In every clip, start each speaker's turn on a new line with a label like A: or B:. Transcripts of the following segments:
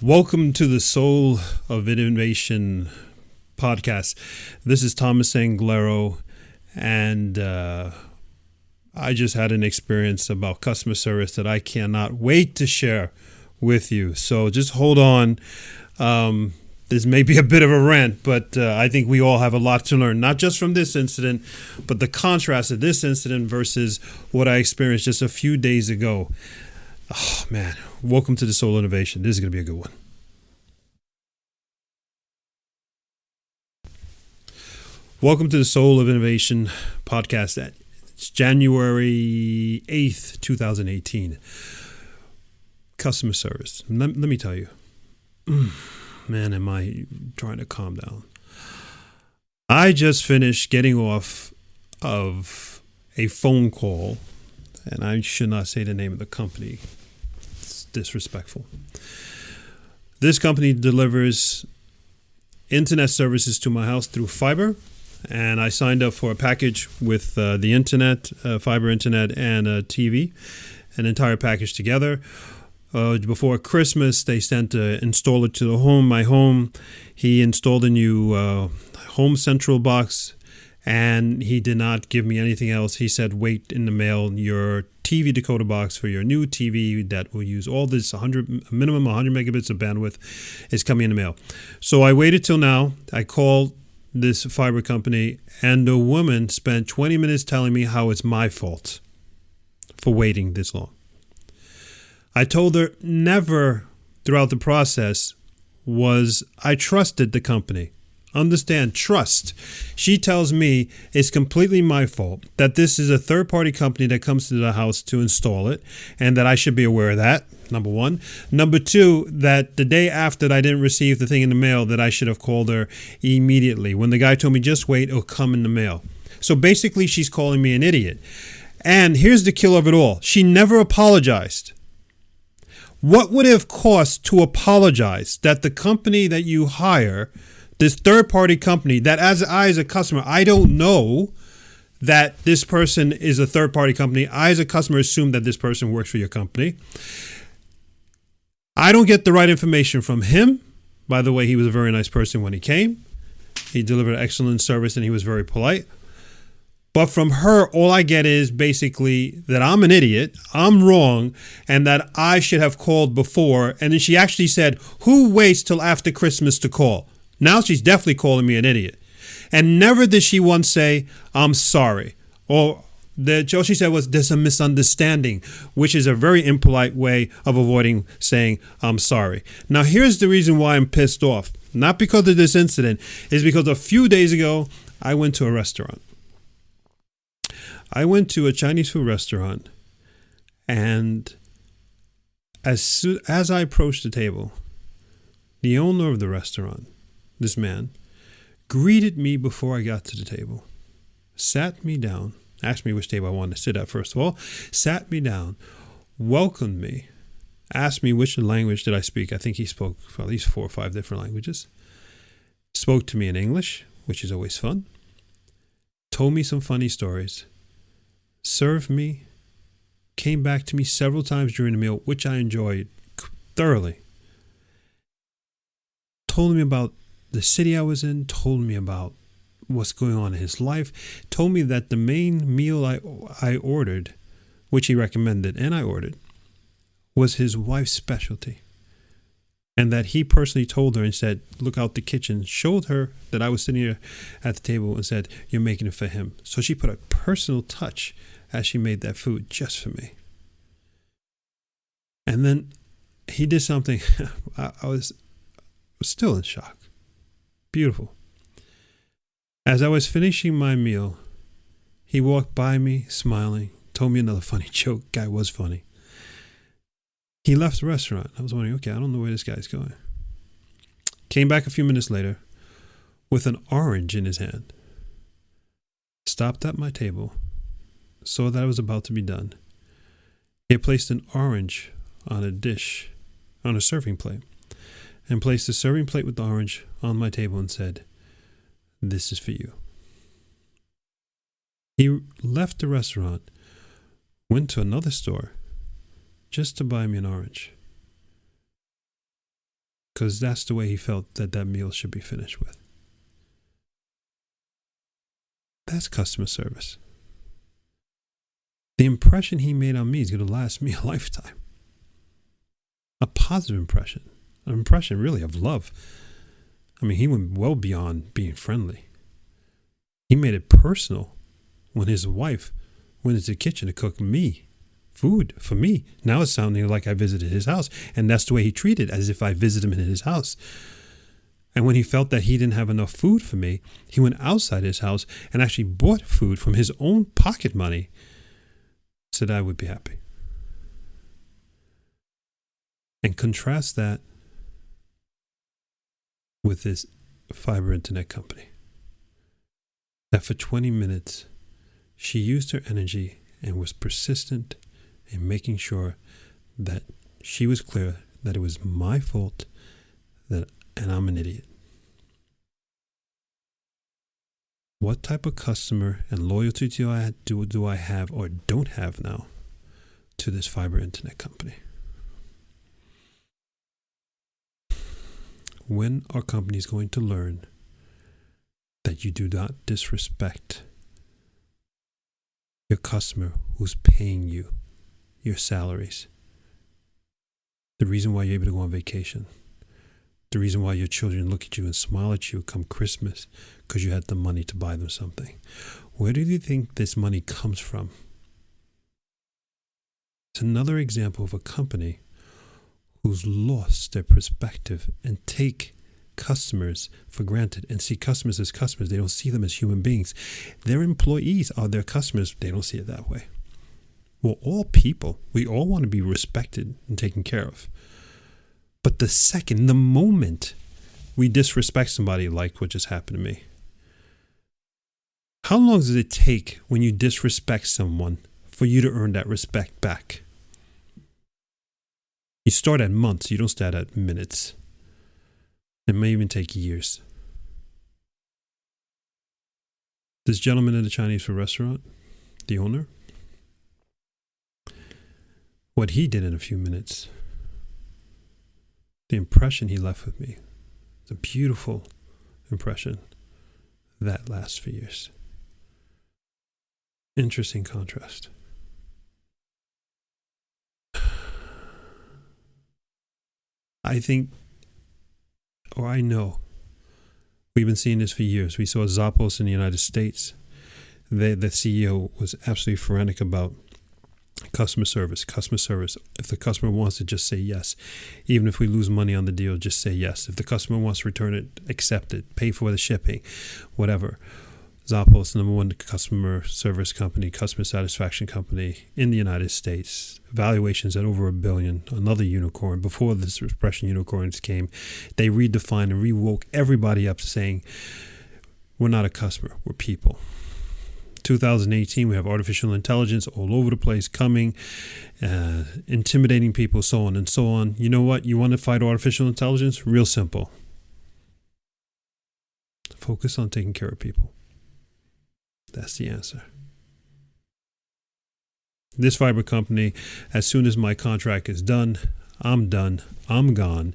A: Welcome to the Soul of Innovation podcast. This is Thomas Anglero, and I just had an experience about customer service that I cannot wait to share with you. So just hold on. This may be a bit of a rant, but I think we all have a lot to learn, not just from this incident, but the contrast of this incident versus what I experienced just a few days ago. Oh, man. Welcome to the Soul Innovation. This is going to be a good one. Welcome to the Soul of Innovation podcast. It's January 8th, 2018. Customer service. Let me tell you. Man, am I trying to calm down. I just finished getting off of a phone call, and I should not say the name of the company. It's disrespectful. This company delivers internet services to my house through fiber, and I signed up for a package with the internet, fiber internet, and a TV, an entire package together. Before Christmas, they sent an installer to my home. He installed a new Home Central box, and he did not give me anything else. He said, wait in the mail, your TV decoder box for your new TV that will use all this minimum 100 megabits of bandwidth is coming in the mail. So I waited till now. I called this fiber company, and the woman spent 20 minutes telling me how it's my fault for waiting this long. I told her never throughout the process I trusted the company. Understand, trust. She tells me it's completely my fault, that this is a third-party company that comes to the house to install it, and that I should be aware of that, number one. Number two, that the day after I didn't receive the thing in the mail, that I should have called her immediately. When the guy told me, just wait, it'll come in the mail. So basically, she's calling me an idiot. And here's the kill of it all. She never apologized. What would it have cost to apologize that the company that you hire, this third-party company, that as a customer, I don't know that this person is a third-party company. I, as a customer, assume that this person works for your company. I don't get the right information from him. By the way, he was a very nice person when he came. He delivered excellent service, and he was very polite. But from her, all I get is basically that I'm an idiot, I'm wrong, and that I should have called before. And then she actually said, who waits till after Christmas to call? Now she's definitely calling me an idiot. And never did she once say, I'm sorry. Or all she said was, there's a misunderstanding, which is a very impolite way of avoiding saying, I'm sorry. Now, here's the reason why I'm pissed off. Not because of this incident, is because a few days ago, I went to a restaurant. I went to a Chinese food restaurant, and as I approached the table, the owner of the restaurant, this man, greeted me before I got to the table, sat me down, asked me which table I wanted to sit at first of all, sat me down, welcomed me, asked me which language did I speak. I think he spoke at least 4 or 5 different languages, spoke to me in English, which is always fun, told me some funny stories, served me, came back to me several times during the meal, which I enjoyed thoroughly. Told me about the city I was in, told me about what's going on in his life, told me that the main meal I ordered, which he recommended and I ordered, was his wife's specialty. And that he personally told her and said, look out the kitchen, showed her that I was sitting here at the table and said, you're making it for him. So she put a personal touch as she made that food just for me. And then he did something. I was still in shock. Beautiful. As I was finishing my meal, he walked by me smiling, told me another funny joke. Guy was funny. He left the restaurant. I was wondering, okay, I don't know where this guy's going. Came back a few minutes later with an orange in his hand. Stopped at my table, saw that I was about to be done. He had placed an orange on a dish, on a serving plate, and placed the serving plate with the orange on my table and said, this is for you. He left the restaurant, went to another store, just to buy me an orange. because that's the way he felt that meal should be finished with. That's customer service. The impression he made on me is going to last me a lifetime. A positive impression. An impression really of love. I mean, he went well beyond being friendly. He made it personal when his wife went into the kitchen to cook me food for me. Now it's sounding like I visited his house, and that's the way he treated, as if I visited him in his house. And when he felt that he didn't have enough food for me, he went outside his house and actually bought food from his own pocket money so that I would be happy. And contrast that with this fiber internet company. That for 20 minutes, she used her energy and was persistent in making sure that she was clear that it was my fault and I'm an idiot. What type of customer and loyalty do I have or don't have now to this fiber internet company? When are companies going to learn that you do not disrespect your customer who's paying you your salaries? The reason why you're able to go on vacation. The reason why your children look at you and smile at you come Christmas, because you had the money to buy them something. Where do you think this money comes from? It's another example of a company who's lost their perspective and take customers for granted and see customers as customers. They don't see them as human beings. Their employees are their customers. They don't see it that way. We're all people. We all want to be respected and taken care of. But the moment we disrespect somebody, like what just happened to me, how long does it take when you disrespect someone for you to earn that respect back? You start at months. You don't start at minutes. It may even take years. This gentleman in the Chinese food restaurant, the owner, what he did in a few minutes, the impression he left with me, the beautiful impression that lasts for years. Interesting contrast. I know, we've been seeing this for years. We saw Zappos in the United States. The CEO was absolutely frantic about customer service. If the customer wants to, just say yes. Even if we lose money on the deal, just say yes. If the customer wants to return it, accept it. Pay for the shipping, whatever. Zappos, number one customer service company, customer satisfaction company in the United States. Valuations at over $1 billion. Another unicorn. Before this expression unicorns came, they redefined and rewoke everybody up saying, we're not a customer, we're people. 2018, we have artificial intelligence all over the place coming, intimidating people, so on and so on. You know what? You want to fight artificial intelligence? Real simple. Focus on taking care of people. That's the answer. This fiber company, as soon as my contract is done, I'm gone.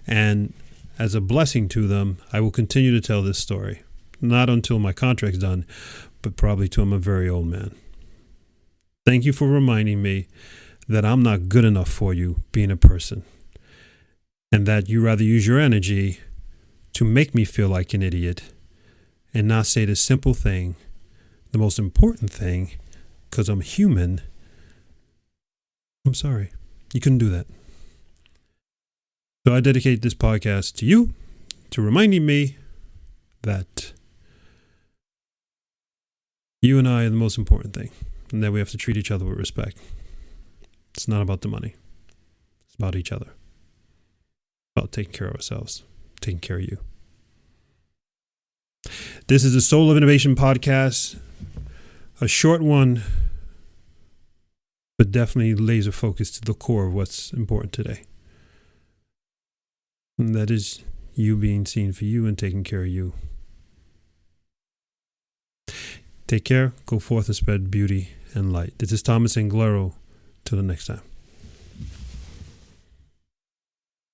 A: And as a blessing to them, I will continue to tell this story. Not until my contract's done, but probably till I'm a very old man. Thank you for reminding me that I'm not good enough for you being a person, and that you rather use your energy to make me feel like an idiot and not say the simple thing, the most important thing, because I'm human. I'm sorry. You couldn't do that. So I dedicate this podcast to you, to reminding me that you and I are the most important thing, and that we have to treat each other with respect. It's not about the money. It's about each other. About taking care of ourselves, taking care of you. This is the Soul of Innovation podcast. A short one, but definitely laser focused to the core of what's important today. And that is you being seen for you and taking care of you. Take care, go forth and spread beauty and light. This is Thomas Anglero. Till the next time.